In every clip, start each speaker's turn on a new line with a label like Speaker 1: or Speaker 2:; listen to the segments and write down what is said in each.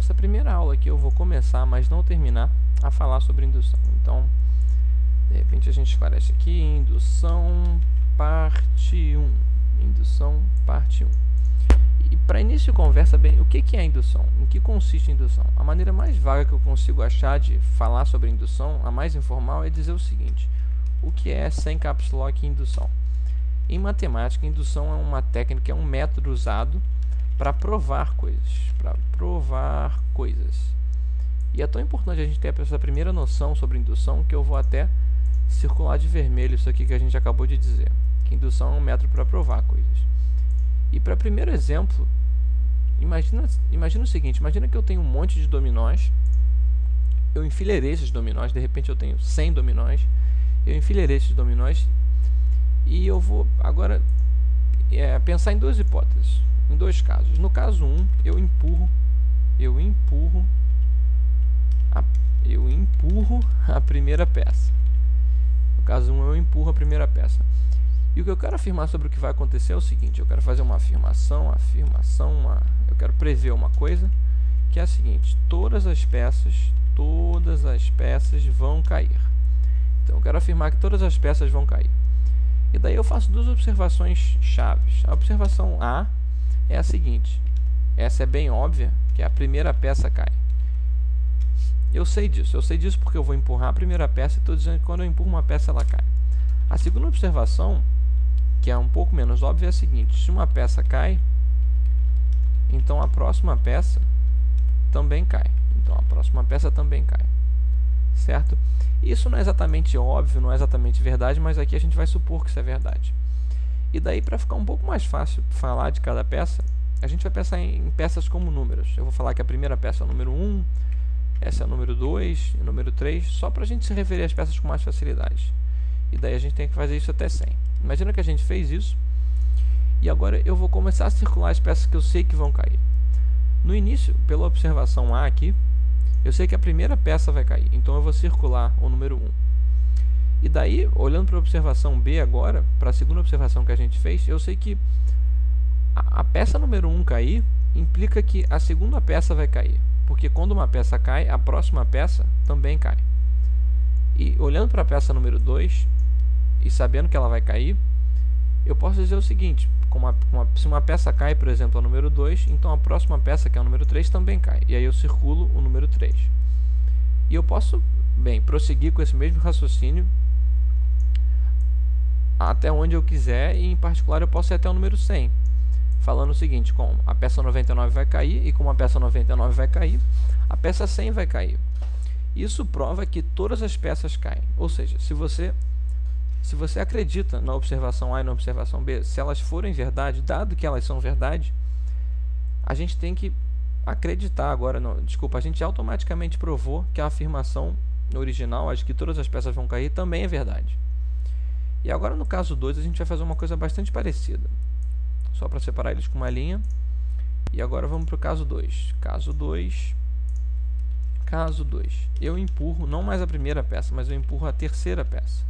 Speaker 1: nessa primeira aula aqui eu vou começar, mas não terminar, a falar sobre indução. Então, de repente a gente esclarece aqui, indução parte 1. Indução parte 1. E para início de conversa, bem, o que é indução? Em que consiste a indução? A maneira mais vaga que eu consigo achar de falar sobre indução, a mais informal, é dizer o seguinte: o que é, sem caps lock, indução? Em matemática, indução é uma técnica, é um método usado para provar coisas. E é tão importante a gente ter essa primeira noção sobre indução que eu vou até circular de vermelho isso aqui que a gente acabou de dizer, que indução é um método para provar coisas. E para primeiro exemplo, imagina o seguinte: imagina que eu tenho um monte de dominós, eu enfileirei esses dominós, de repente eu tenho 100 dominós, eu enfileirei esses dominós e eu vou agora pensar em duas hipóteses, em dois casos. No caso 1, eu empurro a primeira peça. No caso 1, eu empurro a primeira peça. E o que eu quero afirmar sobre o que vai acontecer é o seguinte: eu quero fazer uma afirmação, eu quero prever uma coisa, que é a seguinte: todas as peças vão cair. Então eu quero afirmar que todas as peças vão cair. E daí eu faço duas observações chaves. A observação A é a seguinte: essa é bem óbvia, que a primeira peça cai. Eu sei disso porque eu vou empurrar a primeira peça e estou dizendo que quando eu empurro uma peça ela cai. A segunda observação, que é um pouco menos óbvia, é a seguinte: se uma peça cai, então a próxima peça também cai. Certo? Isso não é exatamente óbvio, não é exatamente verdade, mas aqui a gente vai supor que isso é verdade. E daí, para ficar um pouco mais fácil falar de cada peça, a gente vai pensar em peças como números. Eu vou falar que a primeira peça é o número 1, essa é o número 2 e o número 3, só para a gente se referir às peças com mais facilidade. E daí a gente tem que fazer isso até 100. Imagina que a gente fez isso, e agora eu vou começar a circular as peças que eu sei que vão cair. No início, pela observação A aqui, eu sei que a primeira peça vai cair, então eu vou circular o número 1. E daí, olhando para a observação B agora, para a segunda observação que a gente fez, eu sei que a peça número 1 cair implica que a segunda peça vai cair, porque quando uma peça cai, a próxima peça também cai. E olhando para a peça número 2 e sabendo que ela vai cair, eu posso dizer o seguinte: se uma peça cai, por exemplo, a número 2, então a próxima peça, que é a número 3, também cai. E aí eu circulo o número 3. E eu posso, bem, prosseguir com esse mesmo raciocínio até onde eu quiser, e em particular eu posso ir até o número 100, falando o seguinte: como a peça 99 vai cair, e como a peça 99 vai cair, a peça 100 vai cair. Isso prova que todas as peças caem. Ou seja, se você acredita na observação A e na observação B, se elas forem verdade, dado que elas são verdade, a gente tem que acreditar agora, a gente automaticamente provou que a afirmação original, de que todas as peças vão cair, também é verdade. E agora no caso 2 a gente vai fazer uma coisa bastante parecida, só para separar eles com uma linha. E agora vamos para o caso 2. Caso 2, eu empurro não mais a primeira peça, mas eu empurro a terceira peça.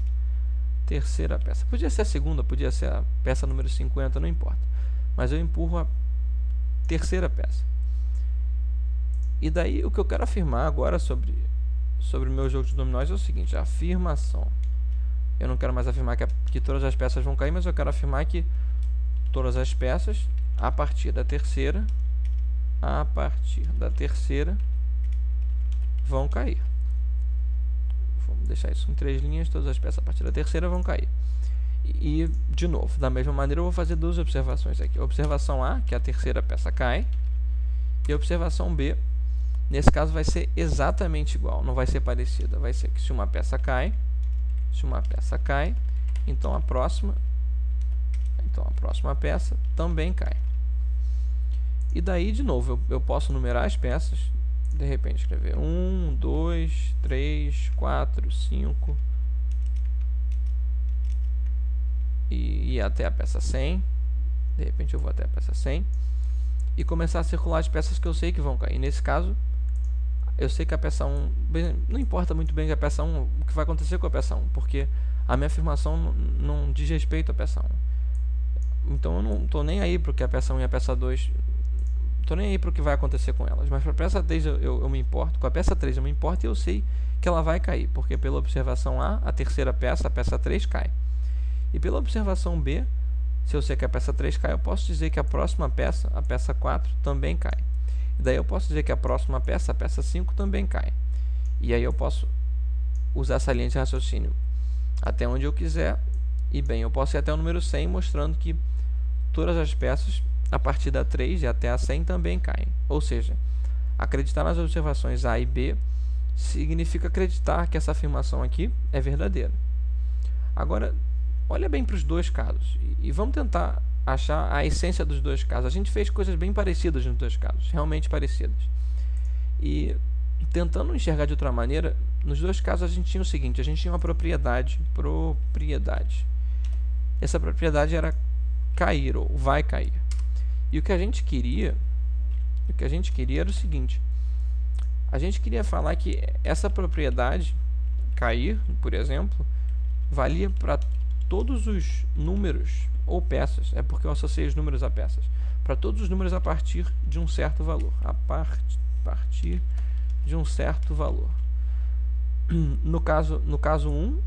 Speaker 1: Podia ser a segunda, podia ser a peça número 50, não importa. Mas eu empurro a terceira peça. E daí o que eu quero afirmar agora sobre o meu jogo de dominós é o seguinte: a afirmação. Eu não quero mais afirmar que todas as peças vão cair, mas eu quero afirmar que todas as peças, a partir da terceira, vão cair. Vamos deixar isso em 3 linhas: todas as peças a partir da terceira vão cair. E, de novo, da mesma maneira eu vou fazer duas observações aqui. A observação A, que a terceira peça cai, e a observação B, nesse caso vai ser exatamente igual, não vai ser parecida. Vai ser que se uma peça cai, então a próxima peça também cai. E daí, de novo, eu posso numerar as peças, de repente escrever 1, 2, 3, 4, 5 e ir até a peça 100. De repente eu vou até a peça 100 e começar a circular as peças que eu sei que vão cair. Nesse caso, eu sei que a peça 1, não importa muito bem que a peça 1, o que vai acontecer com a peça 1, porque a minha afirmação não diz respeito à peça 1. Então eu não estou nem aí porque a peça 1 e a peça 2 estou nem aí para o que vai acontecer com elas, mas para a peça 3 eu me importo, com a peça 3 eu me importo e eu sei que ela vai cair, porque pela observação A, a terceira peça, a peça 3 cai. E pela observação B, se eu sei que a peça 3 cai, eu posso dizer que a próxima peça, a peça 4, também cai. E daí eu posso dizer que a próxima peça, a peça 5, também cai. E aí eu posso usar essa linha de raciocínio até onde eu quiser. E bem, eu posso ir até o número 100, mostrando que todas as peças a partir da 3 e até a 100 também caem. Ou seja, acreditar nas observações A e B significa acreditar que essa afirmação aqui é verdadeira. Agora, olha bem para os dois casos e vamos tentar achar a essência dos dois casos. A gente fez coisas bem parecidas nos dois casos, realmente parecidas. E tentando enxergar de outra maneira, nos dois casos a gente tinha o seguinte: a gente tinha uma propriedade. Essa propriedade era cair ou vai cair. E o que a gente queria era o seguinte: a gente queria falar que essa propriedade cair, por exemplo, valia para todos os números ou peças, é porque eu associei os números a peças, para todos os números a partir de um certo valor, a partir de um certo valor. No caso 1,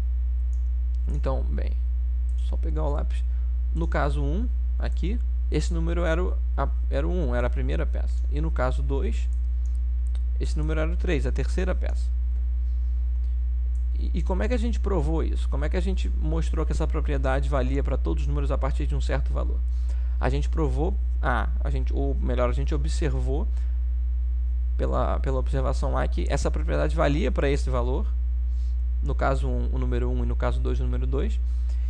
Speaker 1: então, bem, só pegar o lápis. No caso 1, aqui, esse número era o 1, era a primeira peça. E no caso 2, esse número era o 3, a terceira peça. E como é que a gente provou isso? Como é que a gente mostrou que essa propriedade valia para todos os números a partir de um certo valor? A gente provou, ou melhor, a gente observou pela observação A que essa propriedade valia para esse valor, no caso 1, o número 1, e no caso 2, o número 2,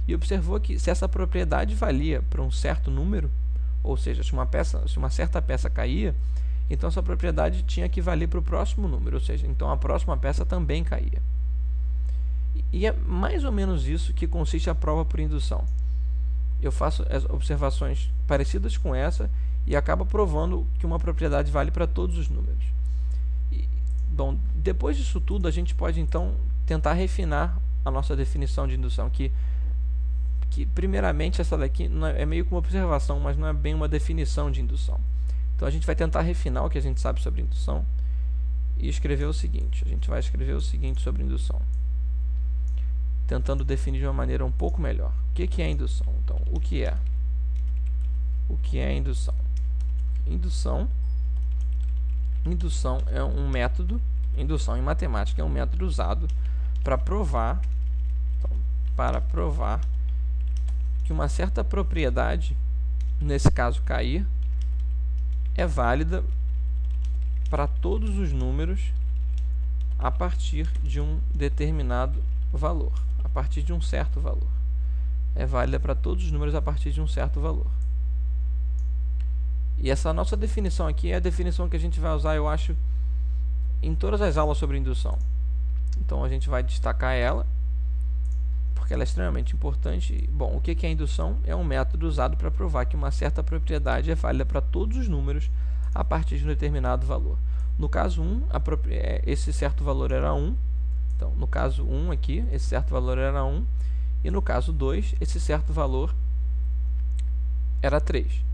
Speaker 1: e observou que se essa propriedade valia para um certo número, ou seja, se uma certa peça caía, então essa propriedade tinha que valer para o próximo número, ou seja, então a próxima peça também caía. E é mais ou menos isso que consiste a prova por indução. Eu faço observações parecidas com essa e acabo provando que uma propriedade vale para todos os números. Bom, depois disso tudo, a gente pode então tentar refinar a nossa definição de indução, que primeiramente essa daqui é meio que uma observação, mas não é bem uma definição de indução. Então a gente vai tentar refinar o que a gente sabe sobre indução e escrever o seguinte. A gente vai escrever o seguinte sobre indução, tentando definir de uma maneira um pouco melhor. O que é indução? Então, o que é indução? Indução é um método, indução em matemática é um método usado para provar, que uma certa propriedade, nesse caso cair, é válida para todos os números a partir de um determinado valor, a partir de um certo valor. É válida para todos os números a partir de um certo valor. E essa nossa definição aqui é a definição que a gente vai usar, eu acho, em todas as aulas sobre indução. Então a gente vai destacar ela, porque ela é extremamente importante. Bom, o que é indução? É um método usado para provar que uma certa propriedade é válida para todos os números a partir de um determinado valor. No caso 1, esse certo valor era 1. Então, no caso 1 aqui, esse certo valor era 1. E no caso 2, esse certo valor era 3.